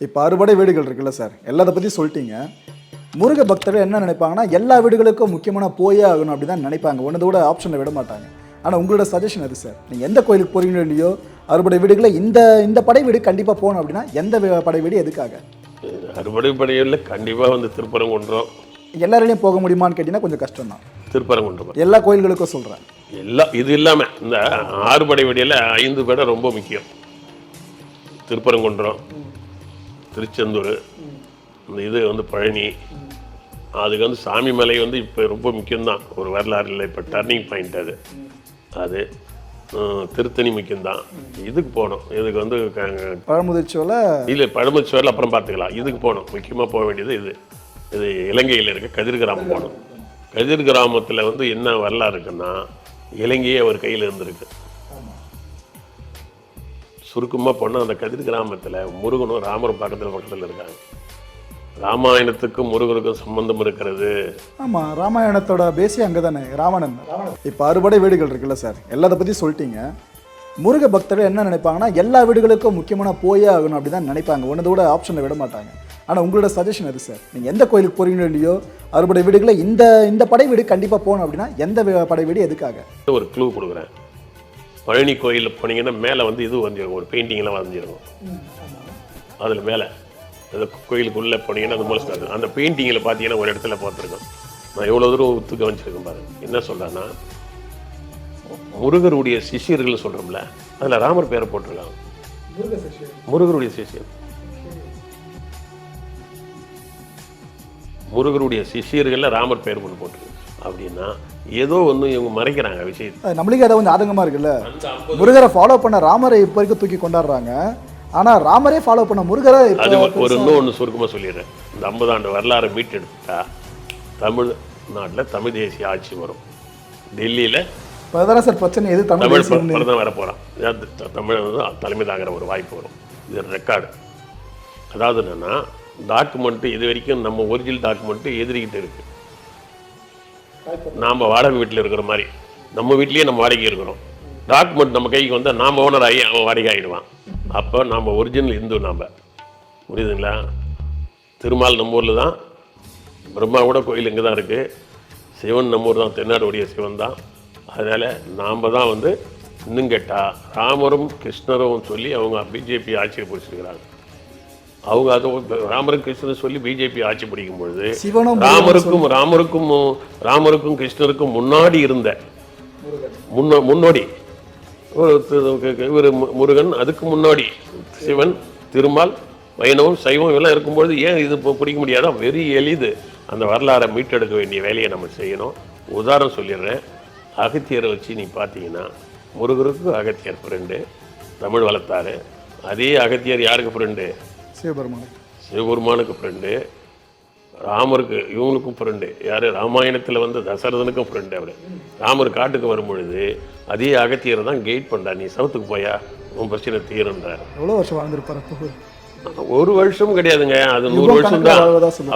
இப்போ அறுபடை வீடுகள் இருக்குல்ல சார், எல்லாத்த பற்றி சொல்லிட்டீங்க. முருக பக்தர்கள் என்ன நினைப்பாங்கன்னா, எல்லா வீடுகளுக்கும் முக்கியமான போயே ஆகணும் அப்படி தான் நினைப்பாங்க. ஒன்றதோட ஆப்ஷனை விட மாட்டாங்க. ஆனால் உங்களோட சஜஷன் அது சார். நீங்கள் எந்த கோயிலுக்கு போகிறீங்களோ இல்லையோ, அறுபடை வீடுகளில் இந்த படை வீடு கண்டிப்பாக போகணும் அப்படின்னா எந்த படை வீடு எதுக்காக? அறுபடை படைகளில் கண்டிப்பாக வந்து திருப்பரங்குன்றம். எல்லாரையும் போக முடியுமான்னு கேட்டிங்கன்னா கொஞ்சம் கஷ்டம் தான். திருப்பரங்குன்றம் எல்லா கோயில்களுக்கும் சொல்கிறேன். இது இல்லாமல் இந்த ஆறுபடை வீடியில் 5 படை ரொம்ப முக்கியம். திருப்பரங்குன்றம், திருச்செந்தூர், இந்த இது வந்து பழனி, அதுக்கு வந்து சாமி மலை வந்து இப்போ ரொம்ப முக்கியம்தான். ஒரு வரலாறு இல்லை, இப்போ டர்னிங் பாயிண்ட் அது திருத்தணி முக்கியம்தான். இதுக்கு போகணும். இதுக்கு வந்து பழமுதிர்ச்சோலை இல்லை, பழமுதிர்ச்சோலை அப்புறம் பார்த்துக்கலாம். இதுக்கு போகணும். முக்கியமாக போக வேண்டியது இது இலங்கையில் இருக்க கதிர் கிராமம் போகணும். கதிர் கிராமத்தில் வந்து என்ன வரலாறு இருக்குன்னா, இலங்கையே அவர் கையில் இருந்திருக்கு. சுருக்கமாக போனால் அந்த கதிர் கிராமத்தில் முருகனும் ராமரும் பக்கத்தில் இருக்காங்க. ராமாயணத்துக்கும் முருகனுக்கும் சம்பந்தம் இருக்கிறது. ஆமாம், ராமாயணத்தோட பேசி அங்கே தானே ராவணன். இப்போ அறுபடை வீடுகள் இருக்குல்ல சார், எல்லாத்த பற்றி சொல்லிட்டீங்க. முருக பக்தர்கள் என்ன நினைப்பாங்கன்னா, எல்லா வீடுகளுக்கும் முக்கியமான போயே ஆகணும் அப்படி தான் நினைப்பாங்க. ஒன்றதோட ஆப்ஷனை விட மாட்டாங்க. ஆனால் உங்களோட சஜஷன் அது சார். நீங்கள் எந்த கோயிலுக்கு போகிறீங்களோ இல்லையோ, அறுபடை வீடுகளில் இந்த படை வீடு கண்டிப்பாக போகணும் அப்படின்னா எந்த படை வீடு எதுக்காக? ஒரு க்ளூ கொடுக்குறேன். பழனி கோயிலில் போனீங்கன்னா மேலே வந்து இது வந்துருக்கும், ஒரு பெயிண்டிங்லாம் வரைஞ்சிருக்கும். அதில் மேலே அந்த கோயிலுக்குள்ளே போனீங்கன்னா அந்த மூலஸ்தானம், அந்த பெயிண்டிங்கில் பார்த்தீங்கன்னா ஒரு இடத்துல பார்த்துருக்கோம். நான் எவ்வளோ தூரம் ஒத்து கவனிச்சிருக்கேன் பாருங்க. என்ன சொல்கிறேன்னா, முருகருடைய சிஷியர்கள் சொல்கிறோம்ல, அதில் ராமர் பேரை போட்டிருக்காங்க. முருகருடைய சிஷியர், முருகருடைய சிஷியர்களில் ராமர் பேர் கொண்டு போட்டிருக்கு. அப்படின்னா ஏதோ ஒன்று இவங்க மறைக்கிறாங்க விஷயத்தை. நம்மளுக்கு அதை வந்து ஆதங்கமாக இருக்குல்ல. முருகரை ஃபாலோ பண்ண ராமரை இப்போ வரைக்கும் தூக்கி கொண்டாடுறாங்க. ஆனால் ராமரே ஃபாலோ பண்ண முருகரை அது ஒரு இன்னொன்று சுருக்கமாக சொல்லிடுறேன். இந்த 50 ஆண்டு வரலாறு மீட்டெடுத்தா தமிழ்நாட்டில் தமிழ் தேசிய ஆட்சி வரும். டெல்லியில் இப்போ சார் பிரச்சனை எது? தமிழ் பிரதமர் வர போகிறான். தமிழ் வந்து தலைமை தாங்கிற ஒரு வாய்ப்பு வரும். இது ரெக்கார்டு. அதாவது என்னென்னா, டாக்குமெண்ட்டு இது வரைக்கும் நம்ம ஒரிஜினல் டாக்குமெண்ட்டு எதிரிக்கிட்டு இருக்குது. நாம் வாடகை வீட்டில் இருக்கிற மாதிரி, நம்ம வீட்லேயே நம்ம வாடகை இருக்கிறோம். டாக்குமெண்ட் நம்ம கைக்கு வந்தால் நாம் ஓனர் ஆகி அவன் வாடகை ஆகிடுவான். அப்போ நாம் ஒரிஜினல் இந்து. நாம் புரியுதுங்களா? திருமால் நம்ம ஊரில் தான், பிரம்மா கூட கோயில் இங்கே தான் இருக்குது. சிவன் நம்ம ஊர் தான், தென்னாடுடைய சிவன் தான். அதனால் நாம் தான் வந்து இன்னும் கேட்டால் ராமரும் கிருஷ்ணரும் சொல்லி அவங்க பிஜேபி ஆட்சியை பிடிச்சிருக்கிறாங்க. அவங்க அதை ராமரும் கிருஷ்ணரும் சொல்லி பிஜேபி ஆட்சி பிடிக்கும் பொழுது ராமருக்கும் கிருஷ்ணருக்கும் முன்னாடி இருந்த முன்னோடி இவர் முருகன், அதுக்கு முன்னாடி சிவன், திருமால், வைணவம், சைவம் இதெல்லாம் இருக்கும்பொழுது ஏன் இது பிடிக்க முடியாதா? வெரி எளிது. அந்த வரலாறை மீட்டெடுக்க வேண்டிய வேலையை நம்ம செய்யணும். உதாரணம் சொல்லிடுறேன். அகத்தியரை வச்சு நீ பார்த்தீங்கன்னா, முருகருக்கு அகத்தியர் ஃப்ரெண்டு, தமிழ் வளர்த்தாரு. அதே அகத்தியர் யாருக்கு ஃப்ரெண்டு? சிவபெருமானுக்கு ஃப்ரெண்டு. ராமருக்கு இவங்களுக்கும் ஃப்ரெண்டு. யார்? ராமாயணத்தில் வந்து தசரதனுக்கும் ஃப்ரெண்டு. அவர் ராமர் காட்டுக்கு வரும்பொழுது அதே அகத்தியரை தான் கைட் பண்ணுறார். நீ சவுத்துக்கு போயா, உன் பிரச்சனை தீருன்றார். எவ்வளோ வருஷம் வாழ்ந்துருப்பார்? ஒரு வருஷம் கிடையாதுங்க, அது 100 வருஷம் தான்.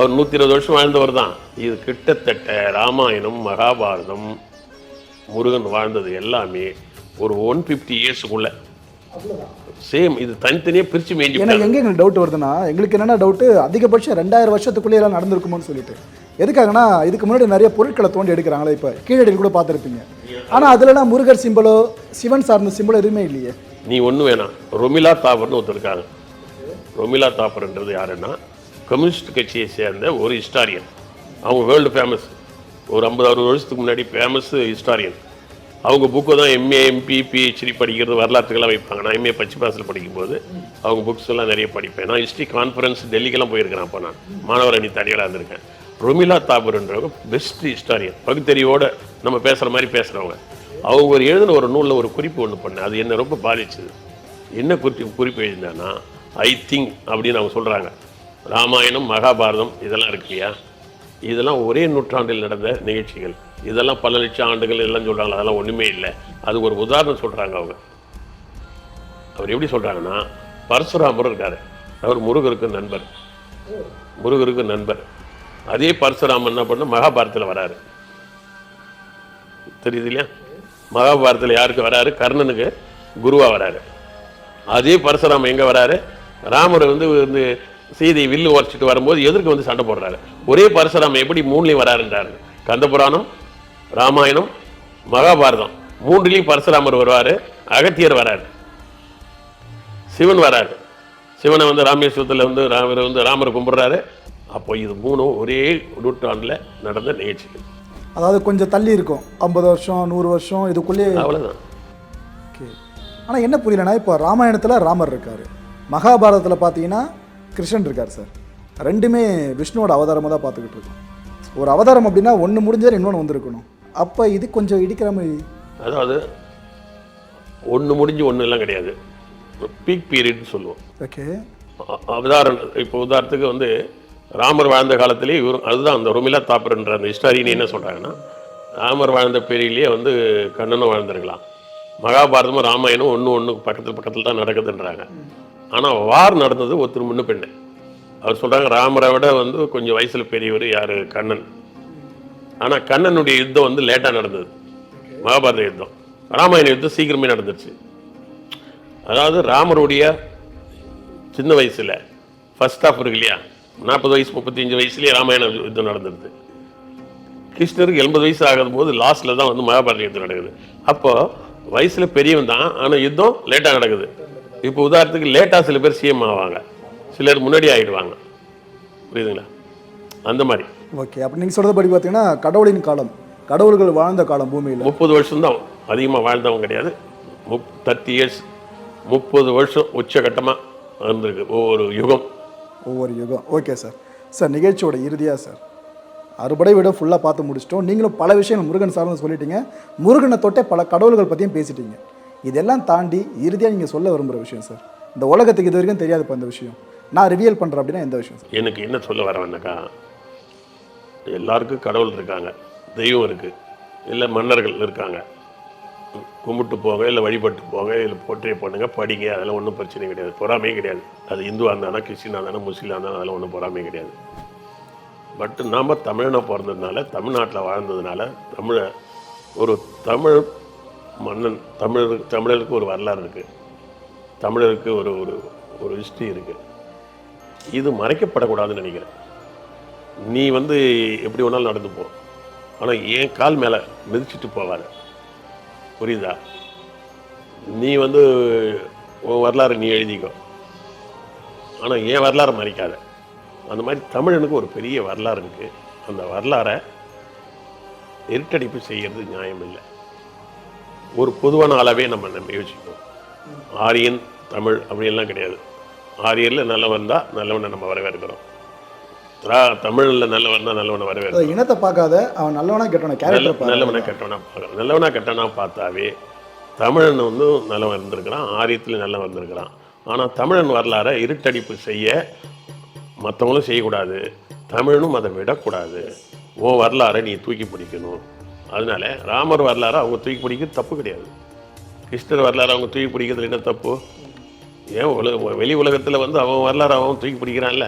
அவர் 120 வருஷம் வாழ்ந்தவர் தான். இது கிட்டத்தட்ட ராமாயணம், மகாபாரதம், முருகன் வாழ்ந்தது எல்லாமே ஒரு 150 இயர்ஸுக்குள்ள சேம். இது தனித்தனியாக பிரித்து மேய்ஞ்சி. எனக்கு எங்களுக்கு டவுட் வருதுன்னா, எங்களுக்கு என்னென்ன டவுட்டு, அதிகபட்சம் 2000 வருஷத்துக்குள்ளே எல்லாம் நடந்திருக்குமோன்னு சொல்லிட்டு. எதுக்காகனா, இதுக்கு முன்னாடி நிறைய பொருட்களை தோண்டி எடுக்கிறாங்களே. இப்போ கீழடியில் கூட பார்த்துருப்பீங்க. ஆனால் அதுலலாம் முருகர் சிம்பலோ சிவன் சார்ந்த சிம்பலோ எதுவுமே இல்லையே. நீ ஒன்றும் வேணாம். ரொமிலா தாபர்னு ஒருத்தர் இருக்காங்க. ரொமிலா தாபர்ன்றது யாருன்னா, கம்யூனிஸ்ட் கட்சியை சேர்ந்த ஒரு ஹிஸ்டாரியன். அவங்க வேர்ல்டு ஃபேமஸ். ஒரு 50-60 வருஷத்துக்கு முன்னாடி ஃபேமஸ் ஹிஸ்டாரியன். அவங்க புக்கு தான் எம்ஏ, எம்பி, பிஹெச்டி படிக்கிறது, வரலாற்றுக்கெல்லாம் வைப்பாங்க. நான் எம்ஏ பச்சை பாசில் படிக்கும்போது அவங்க புக்ஸ் எல்லாம் நிறைய படிப்பேன். நான் ஹிஸ்ட்ரி கான்ஃபரன்ஸ் டெல்லிக்கெல்லாம் போயிருக்கிறேன். அப்போ நான் மாணவர் அணி தனியாக இருந்திருக்கேன். Romila தாபர்ன்றவங்க best historian. பகுத்தறிவோடு நம்ம பேசுகிற மாதிரி பேசுகிறவங்க. அவங்க ஒரு எழுதின ஒரு நூலில் ஒரு குறிப்பு ஒன்று பண்ணேன். அது என்னை ரொம்ப பாதிச்சுது. என்ன குறிப்பு எழுதினான்னா, ஐ திங்க் அப்படின்னு அவங்க சொல்கிறாங்க, ராமாயணம், மகாபாரதம் இதெல்லாம் இருக்கு இல்லையா, இதெல்லாம் ஒரே நூற்றாண்டில் நடந்த நிகழ்ச்சிகள். இதெல்லாம் பல லட்சம் ஆண்டுகள் எல்லாம் சொல்கிறாங்களா? அதெல்லாம் ஒன்றுமே இல்லை. அது ஒரு உதாரணம் சொல்கிறாங்க அவங்க. அவர் எப்படி சொல்கிறாங்கன்னா, பரசுராமர் இருக்கார். அவர் முருகருக்கு நண்பர். அதே பரசுராமன் என்ன பண்ண மகாபாரதத்தில் வராரு. தெரியுது இல்லையா? மகாபாரதத்தில் யாருக்கு வராரு? கர்ணனுக்கு குருவாக வராரு. அதே பரசுராமன் எங்கே வராரு? ராமர் வந்து சீதை வில்லு உரைச்சிட்டு வரும்போது எதிர்க்கு வந்து சண்டை போடுறாரு. ஒரே பரசுராம எப்படி 3லையும் வராருன்றாரு. கந்தபுராணம், ராமாயணம், மகாபாரதம் 3லையும் பரசுராமர் வருவார், அகத்தியர் வராரு, சிவன் வராரு. சிவனை வந்து ராமேஸ்வரத்தில் வந்து ராமரை கும்பிட்றாரு. அப்போ இது 3ம் ஒரே நூற்றாண்டில் நடந்த நிகழ்ச்சிகள். அதாவது கொஞ்சம் தள்ளி இருக்கும், 50 வருஷம் 100 வருஷம் இதுக்குள்ளேயே. அவ்வளோதான். ஓகே. ஆனால் என்ன புரியலன்னா, இப்போ ராமாயணத்தில் ராமர் இருக்கார், மகாபாரதத்தில் பார்த்தீங்கன்னா கிருஷ்ணன் இருக்கார் சார். ரெண்டுமே விஷ்ணுவோட அவதாரமாக தான் பார்த்துக்கிட்டு இருக்கோம். ஒரு அவதாரம் அப்படின்னா ஒன்று முடிஞ்சால் இன்னொன்று வந்திருக்கணும். அப்போ இது கொஞ்சம் இடிக்கிற மாதிரி. அதாவது ஒன்று முடிஞ்சு ஒன்று எல்லாம் கிடையாது, பீக் பீரியட்னு சொல்லுவோம். ஓகே. அவதாரம் இப்போ உதாரணத்துக்கு வந்து ராமர் வாழ்ந்த காலத்திலே அதுதான் அந்த ரொமிலா தாப்பர்ன்ற அந்த ஹிஸ்டாரியன் என்ன சொல்கிறாங்கன்னா, ராமர் வாழ்ந்த பீரியட்லேயே வந்து கண்ணனும் வாழ்ந்துருக்கலாம். மகாபாரதமும் ராமாயணம் ஒன்று பக்கத்தில் தான் நடக்குதுன்றாங்க. ஆனால் வார் நடந்தது ஒருத்தர் முன்ன பெண்ணு. அவர் சொல்கிறாங்க ராமரை விட வந்து கொஞ்சம் வயசில் பெரியவர் யார், கண்ணன். ஆனால் கண்ணனுடைய யுத்தம் வந்து லேட்டாக நடந்தது, மகாபாரத யுத்தம். ராமாயண யுத்தம் சீக்கிரமே நடந்துருச்சு. அதாவது ராமருடைய சின்ன வயசில் ஃபர்ஸ்ட் ஹாஃப் இருக்கு இல்லையா, 40 வயசு 35 வயசுலேயே ராமாயண யுத்தம் நடந்துருது. கிருஷ்ணருக்கு 80 வயசு ஆகும் போது லாஸ்ட்டில் தான் வந்து மகாபாரத யுத்தம் நடக்குது. அப்போது வயசில் பெரியவன் தான், ஆனால் யுத்தம் லேட்டாக நடக்குது. இப்போ உதாரணத்துக்கு லேட்டாக சில பேர் சிஎம் ஆவாங்க, சிலர் முன்னாடி ஆகிடுவாங்க. புரியுதுங்களா? அந்த மாதிரி. ஓகே. அப்போ நீங்கள் சொல்கிறது படி பார்த்தீங்கன்னா கடவுளின் காலம், கடவுள்கள் வாழ்ந்த காலம் பூமியில் 30 வருஷம்தான். அதிகமாக வாழ்ந்தவங்க கிடையாது. 30 இயர்ஸ், 30 வருஷம் உச்சகட்டமாக இருந்திருக்கு ஒவ்வொரு யுகம். Okay sir. சார் நிகழ்ச்சியோட இறுதியாக சார், அறுபடை விட ஃபுல்லாக பார்த்து முடிச்சிட்டோம். நீங்களும் பல விஷயங்கள் முருகன் சார்ந்து சொல்லிட்டீங்க, முருகனை தொட்டே பல கடவுள்கள் பற்றியும் பேசிட்டீங்க. இதெல்லாம் தாண்டி இறுதியாக நீங்கள் சொல்ல விரும்புகிற விஷயம் சார், இந்த உலகத்துக்கு இது வரைக்கும் தெரியாதுப்பா இந்த விஷயம், நான் ரிவியல் பண்ணுறேன் அப்படின்னா எந்த விஷயம் சார்? எனக்கு என்ன சொல்ல வரவேன்னாக்கா, எல்லாருக்கும் கடவுள் இருக்காங்க, தெய்வம் இருக்குது, இல்லை மன்னர்கள் இருக்காங்க. கும்பிட்டு போங்க, இல்லை வழிபட்டு போங்க, இல்லை போற்றே பண்ணுங்க, படிங்க, அதெல்லாம் ஒன்றும் பிரச்சனை கிடையாது, பொறாமையே கிடையாது. அது இந்துவாக இருந்தாலும் கிறிஸ்டினாக இருந்தாலும் முஸ்லீமாக இருந்தாலும் அதெல்லாம் ஒன்றும் பொறாமையே கிடையாது. பட் நாம் தமிழனாக பிறந்ததுனால, தமிழ்நாட்டில் வாழ்ந்ததுனால, ஒரு தமிழ் மன்னன், தமிழருக்கு ஒரு வரலாறு இருக்குது, தமிழருக்கு ஒரு ஒரு ஒரு ஹிஸ்ட்ரி இருக்குது. இது மறைக்கப்படக்கூடாதுன்னு நினைக்கிறேன். நீ வந்து எப்படி வேணாலும் நடந்து போ, ஆனால் என் கால் மேலே மிதிச்சுட்டு போவாங்க. புரியுதா? நீ வந்து உன் வரலாறு நீ எழுதிக்கோ, ஆனால் என் வரலாறு மறைக்காத. அந்த மாதிரி தமிழனுக்கு ஒரு பெரிய வரலாறு இருக்குது. அந்த வரலாறை இருட்டடிப்பு செய்கிறது நியாயம் இல்லை. ஒரு பொதுவான அளவே நம்ம யோசிப்போம். ஆரியன் தமிழ் அப்படின்லாம் கிடையாது. ஆரியரில் நல்லவன் தான் நல்லவனை நம்ம வரவேற்கிறோம், தமிழில் நல்லவன் தான் நல்லவனை வரவேற்கிறோம். இனத்தை பார்க்காத, அவன் நல்லவனா கெட்டவனா, நல்லவனை கெட்டவனா பார்க்குறான். நல்லவனா கெட்டவனா பார்த்தாவே தமிழன் வந்து நல்லவன் இருந்திருக்கிறான், ஆரியத்தில் நல்லவன் இருந்திருக்கிறான். ஆனால் தமிழன் வரலாறை இருட்டடிப்பு செய்ய மற்றவங்களும் செய்யக்கூடாது, தமிழனும் அதை விடக்கூடாது. உன் வரலாறை நீ தூக்கி பிடிக்கணும். அதனால ராமர் வரலாறை அவங்க தூக்கி பிடிக்கிறது தப்பு கிடையாது, கிருஷ்ணர் வரலாறு அவங்க தூக்கி பிடிக்கிறது என்ன தப்பு? ஏன் வெளி உலகத்தில் வந்து அவன் வரலாறு அவன் தூக்கி பிடிக்கிறான்ல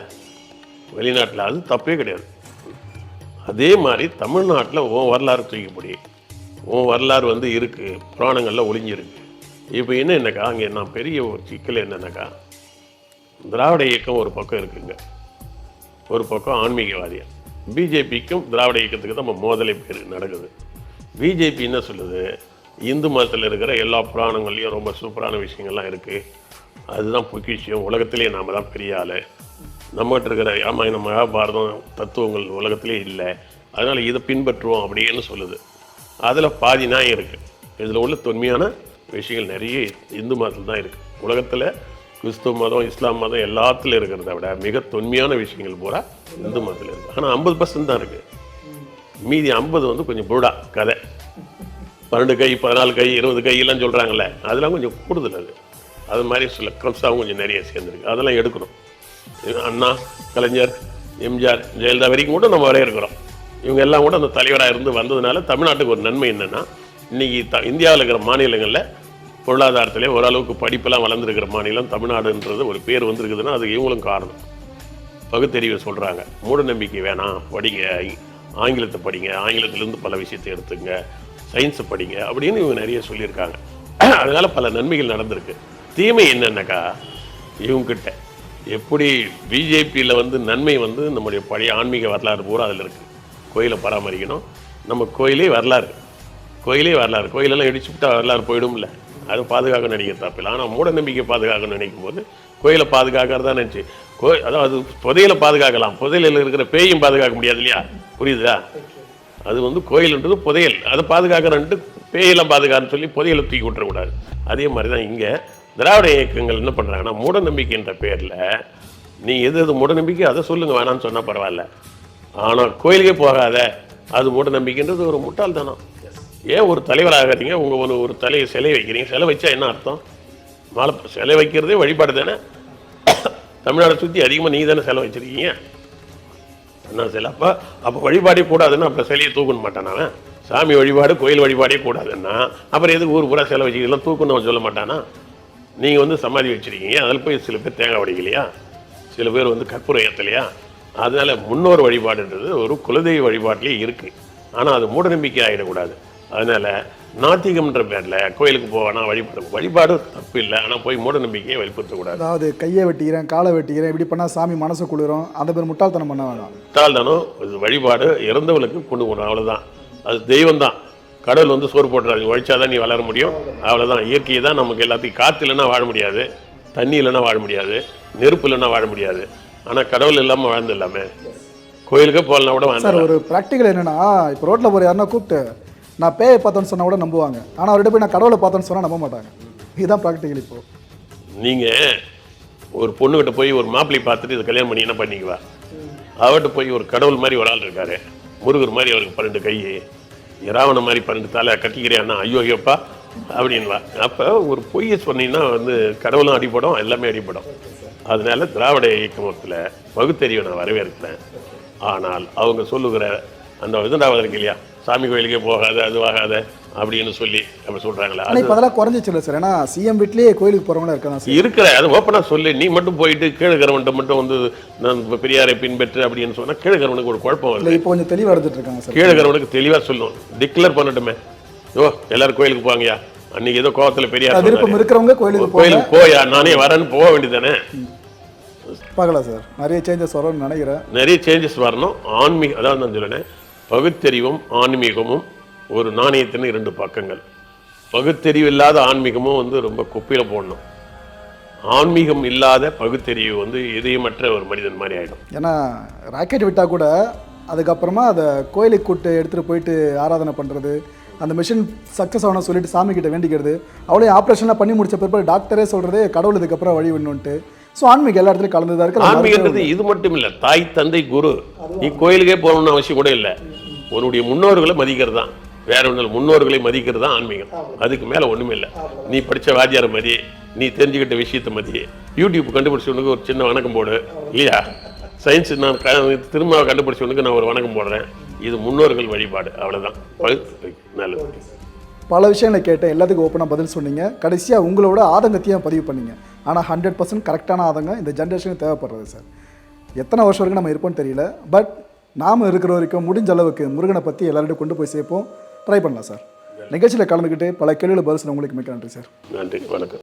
வெளிநாட்டில், அது தப்பே கிடையாது. அதே மாதிரி தமிழ்நாட்டில் உன் வரலாறு தூக்கி பிடி. உன் வரலாறு வந்து இருக்குது, புராணங்களில் ஒளிஞ்சிருக்கு. இப்போ என்னக்கா அங்கே நான் பெரிய ஒரு சிக்கல் என்னன்னாக்கா, திராவிட இயக்கம் ஒரு பக்கம் இருக்குங்க, ஒரு பக்கம் ஆன்மீகவாதியா. பிஜேபிக்கும் திராவிட இயக்கத்துக்கு தான் நம்ம மோதலை பேர் நடக்குது. பிஜேபி என்ன சொல்லுது, இந்து மதத்தில் இருக்கிற எல்லா புராணங்கள்லையும் ரொம்ப சூப்பரான விஷயங்கள்லாம் இருக்குது, அதுதான் பொக்கிஷம், உலகத்திலே நாம் தான் பெரிய ஆள், நம்மகிட்ட இருக்கிற ராமாயணம் மகாபாரதம் தத்துவங்கள் உலகத்திலே இல்லை, அதனால் இதை பின்பற்றுவோம் அப்படின்னு சொல்லுது. அதில் பாதி நியாயம் இருக்குது. இதில் உள்ள தொன்மையான விஷயங்கள் நிறைய இந்து மதத்தில் தான் இருக்குது. உலகத்தில் கிறிஸ்துவ மதம், இஸ்லாம் மதம் எல்லாத்துலையும் இருக்கிறத விட மிக தொன்மையான விஷயங்கள் பூரா இந்து மதத்தில் இருக்குது. ஆனால் 50% தான் இருக்குது. மீதி 50 வந்து கொஞ்சம் புருடா கதை, 12 கை 14 கை 20 கையெல்லாம் சொல்கிறாங்கல்ல, அதெல்லாம் கொஞ்சம் கூடுதல். அது மாதிரி சில கம்சாவும் கொஞ்சம் நிறைய சேர்ந்துருக்கு, அதெல்லாம் எடுக்கணும். அண்ணா, கலைஞர், எம்ஜிஆர், ஜெயலலிதா வரைக்கும் கூட நம்ம வரையிருக்கிறோம். இவங்க எல்லாம் கூட அந்த தலைவராக இருந்து வந்ததுனால தமிழ்நாட்டுக்கு ஒரு நன்மை என்னென்னா, இன்றைக்கி இந்தியாவில் இருக்கிற மாநிலங்களில் பொருளாதாரத்திலே ஓரளவுக்கு படிப்பெல்லாம் வளர்ந்துருக்கிற மாநிலம் தமிழ்நாடுன்றது ஒரு பேர் வந்திருக்குதுன்னா அதுக்கு இவங்களும் காரணம். பகுத்தறிவை சொல்கிறாங்க, மூட நம்பிக்கை வேணாம், படிங்க, ஆங்கிலத்தை படிங்க, ஆங்கிலத்திலேருந்து பல விஷயத்தை எடுத்துங்க, சயின்ஸை படிங்க அப்படின்னு இவங்க நிறைய சொல்லியிருக்காங்க. அதனால் பல நன்மைகள் நடந்திருக்கு. தீமை என்னன்னாக்கா, இவங்ககிட்ட எப்படி பிஜேபியில் வந்து நன்மை வந்து நம்முடைய பழைய ஆன்மீக வரலாறு பூரா அதில் இருக்குது. கோயிலை பராமரிக்கணும், நம்ம கோயிலே வரலாறு, கோயிலெல்லாம் இடிச்சு விட்டா வரலாறு போயிடும்ல, அது பாதுகாக்கணும்னு நினைக்கிற தப்பில்லை. ஆனால் மூட நம்பிக்கை பாதுகாக்கணும்னு நினைக்கும் போது கோயிலை பாதுகாக்கிறதா நினச்சி அதாவது புதையலை பாதுகாக்கலாம், புதையலில் இருக்கிற பேயும் பாதுகாக்க முடியாது இல்லையா, புரியுதா? அது வந்து கோயில்ன்றது புதையல், அதை பாதுகாக்கிறன்ட்டு பேயெல்லாம் பாதுகான்னு சொல்லி புதையலை தூக்கி விட்டுறக்கூடாது. அதே மாதிரி தான் இங்கே திராவிட இயக்கங்கள் என்ன பண்ணுறாங்கன்னா, மூட நம்பிக்கைன்ற பேரில் நீ எது மூட நம்பிக்கை அதை சொல்லுங்கள், வேணான்னு சொன்னால் பரவாயில்ல, ஆனால் கோயிலுக்கே போகாத அது மூட நம்பிக்கைன்றது ஒரு முட்டாள்தானம். ஏன் ஒரு தலைவராகிறீங்க, உங்கள் ஒரு சிலை வைக்கிறீங்க, சிலை வச்சா என்ன அர்த்தம்? சிலை வைக்கிறதே வழிபாடு தானே. தமிழ்நாடை சுற்றி அதிகமாக நீ தானே சிலை வச்சுருக்கீங்க, என்ன சிலை? அப்போ வழிபாடே கூடாதுன்னா அப்புறம் சிலையை தூக்கணும் மாட்டானா? சாமி வழிபாடு கோயில் வழிபாடே கூடாதுன்னா அப்புறம் எதுக்கு ஊர் பூரா சிலை வச்சுக்கலாம் தூக்கணும்னு அவன் சொல்ல மாட்டானா? நீங்கள் வந்து சமாதி வச்சுருக்கீங்க, அதில் போய் சில பேர் தேங்காய் உடைக்கலையா, சில பேர் வந்து கற்பூரம் ஏற்றலையா? அதனால் முன்னோர் வழிபாடுன்றது ஒரு குலதெய்வ வழிபாட்டிலே இருக்குது. ஆனால் அது மூட நம்பிக்கை ஆகிடக்கூடாது. அதனால் நாத்திகம்ன்ற பேரில் கோயிலுக்கு போவானா வழிபாடு தப்பு இல்லை, ஆனால் போய் மூட நம்பிக்கையை வெளிப்படுத்தக்கூடாது. அதாவது கையை வெட்டிக்கிறேன் காலை வெட்டிக்கிறேன் இப்படி பண்ணால் சாமி மனசை குளிரும், அந்த பேர் முட்டாள்தனம் பண்ண வேணாம். முட்டாள்தனம் இது வழிபாடு இறந்தவளுக்கு கொண்டு போகணும், அவ்வளோதான். அது தெய்வம் தான், கடவுள் வந்து சோறு போட்டுறாரு, உழைச்சாதான் நீ வளர முடியும், அவ்வளோதான். இயற்கையை தான் நமக்கு எல்லாத்தையும். காற்று இல்லைன்னா வாழ முடியாது, தண்ணி இல்லைன்னா வாழ முடியாது, நெருப்பு இல்லைன்னா வாழ முடியாது. ஆனால் கடவுள் இல்லாமல் வாழ்ந்து இல்லாமல் கோயிலுக்கே போகலன்னா கூட சார் ஒரு ப்ராக்டிக்கல் என்னென்னா, இப்போ ரோட்டில் போகிற யாருன்னா கூப்பிட்டு நான் பேயை பார்த்தேன்னு சொன்னால் கூட நம்புவாங்க, ஆனால் அவர்கிட்ட போய் நான் கடவுளை பார்த்தேன்னு சொன்னால் நம்ப மாட்டாங்க. இதுதான் ப்ராக்டிக்கல். இப்போது நீங்கள் ஒரு பொண்ணுக்கிட்ட போய் ஒரு மாப்பிள்ளை பார்த்துட்டு இதை கல்யாணம் பண்ணி என்ன பண்ணிக்குவா, அவர்கிட்ட போய் ஒரு கடவுள் மாதிரி ஒரு ஆள் இருக்காரு, முருகர் மாதிரி அவருக்கு 12 கை, ராவண மாதிரி 12 தலை கட்டிக்கிறியான்னா ஐயோ ஐயோப்பா அப்படின்வா. அப்போ ஒரு பொய்யை சொன்னீங்கன்னா வந்து கடவுளும் அடிப்படும், எல்லாமே அடிப்படும். அதனால திராவிட இயக்கத்தில் பகுத்தறிவை நான் வரவேற்கிறேன். ஆனால் அவங்க சொல்லுகிற அந்த இதுண்டாவது இருக்கு இல்லையா, சாமி கோயிலுக்கே போகாத அதுவாகாத அப்படின்னு சொல்லி அப்படி சொல்கிறாங்களா, அது அதெல்லாம் குறைஞ்சிச்சு சார். ஏன்னா சிஎம் வீட்லேயே கோயிலுக்கு போகிறவங்களா இருக்காங்க இருக்கிற அது ஓப்பனாக சொல்லி, நீ மட்டும் போயிட்டு கீழகரவன்ட்ட மட்டும் வந்து நான் பெரியாரை பின்பற்று அப்படின்னு சொன்னால் கீழகரவனுக்கு ஒரு குழப்பம் வருது. இப்போ கொஞ்சம் தெளிவாக எடுத்துட்டு இருக்காங்க சார். கீழகரவனுக்கு தெளிவாக சொல்லணும், டிக்ளேர் பண்ணட்டுமே, ஓ எல்லாரும் கோயிலுக்கு போங்கயா, அன்னைக்கு ஏதோ கோவத்தில் பெரியார் விருப்பம் இருக்கிறவங்க கோயிலுக்கு போயா, நானே வரேன்னு போக வேண்டியதானே. பார்க்கலாம் சார், நிறைய சேஞ்சஸ் வரும்னு நினைக்கிறேன். நிறைய சேஞ்சஸ் வரணும். ஆன்மீக அதாவது நான் சொல்லேன், பகுத்தறிவும் ஆன்மீகமும் ஒரு நாணயத்தின் 2 பக்கங்கள். பகுத்தறிவு இல்லாத ஆன்மீகமும் வந்து ரொம்ப குப்பையில் போடணும். ஆன்மீகம் இல்லாத பகுத்தறிவு வந்து இதயமற்ற ஒரு மனிதன் மாதிரி ஆகிடும். ஏன்னா ராக்கெட் விட்டால் கூட அதுக்கப்புறமா அதை கோயிலுக்கு கூட்டு எடுத்துகிட்டு போயிட்டு ஆராதனை பண்ணுறது, அந்த மிஷின் சக்ஸஸ் ஆகணும் சொல்லிட்டு சாமி கிட்ட வேண்டிக்கிறது, அவளே ஆப்ரேஷன்லாம் பண்ணி முடிச்ச பிறகு டாக்டரே சொல்கிறது கடவுள் இதுக்கப்புறம் வழி விடணுன்ட்டு. ஸோ ஆன்மீகம் எல்லா இடத்துலையும் கலந்துதான் இருக்குது. ஆன்மீகன்றது இது மட்டும் இல்லை, தாய் தந்தை குரு. நீ கோயிலுக்கே போகணும்னு அவசியம் கூட இல்லை, உன்னுடைய முன்னோர்களை மதிக்கிறது தான். வேற ஒன்றும் முன்னோர்களை மதிக்கிறது தான் ஆன்மீகம், அதுக்கு மேலே ஒன்றுமே இல்லை. நீ படித்த வாத்தியாரை மதி, நீ தெரிஞ்சுக்கிட்ட விஷயத்தை மதி, யூடியூப் கண்டுபிடிச்சவனுக்கு ஒரு சின்ன வணக்கம் போடு இல்லையா, சயின்ஸ் நான் திரும்ப கண்டுபிடிச்சவனுக்கு நான் ஒரு வணக்கம் போடுறேன். இது முன்னோர்கள் வழிபாடு, அவ்வளோதான். நல்லது. பல விஷயங்களை கேட்டேன், எல்லாத்துக்கும் ஓப்பனாக பதில் சொன்னீங்க. கடைசியாக உங்களோட ஆதங்கத்தையும் பதிவு பண்ணீங்க. ஆனால் 100% கரெக்டான ஆதங்கம் இந்த ஜென்ரேஷனுக்கு தேவைப்படுறது சார். எத்தனை வருஷம் வரைக்கும் நம்ம இருப்போம்னு தெரியல, பட் நாம் இருக்கிற வரைக்கும் முடிஞ்ச அளவுக்கு முருகனை பற்றி எல்லார்ட்டும் கொண்டு போய் சேர்ப்போம், ட்ரை பண்ணலாம் சார். நிகழ்ச்சியில் கலந்துக்கிட்டு பல கேள்விகளை பதில் சொன்ன உங்களுக்கு மிக்க நன்றி சார். நன்றி, வணக்கம்.